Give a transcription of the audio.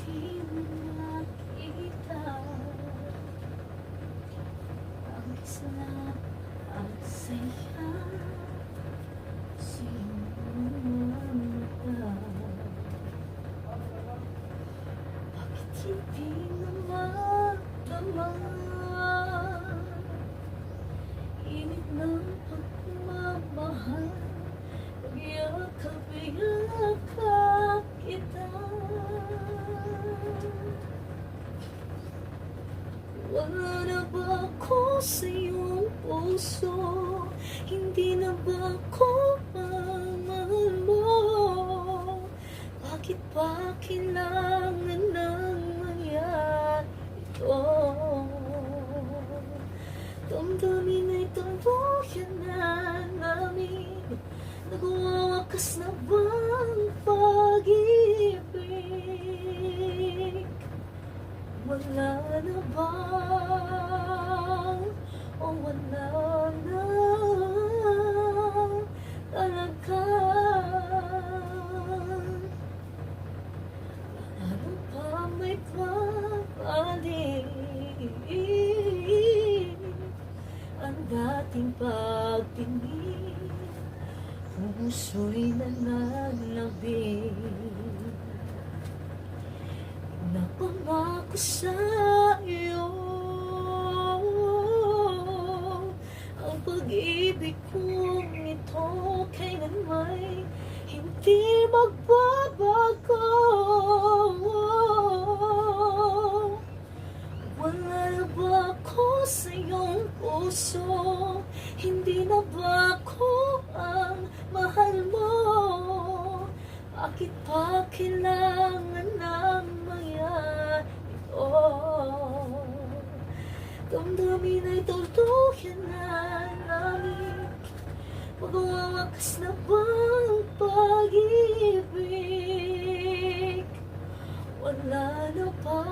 di mo makita ang isang asaya sinumata. Bakit hindi na madama init ng pagmamahal? Yakap-yakap kita. Wala na ba ako sa iyong puso? Hindi na ba ako mahal mo? Bakit ba kailangan nang mangyari ito? Damdamin ay tuluyan na namin. Nagwawakas na bang pag-ibig? Wala na ba? O wala na talaga? Ano pa may papalit ang dating pagtingin? Puso'y nananabig. Napangako sa iyo ang pag-ibig kong ito kailanmay hindi magbabago. Wala na ba ako sa iyong puso? Hindi na ba ako ang mahal mo? Bakit pa kailangan nang mangyari ito? Damdamin ay tuluyan na namin. Magwawakas na bang pag-ibig? Wala na ba?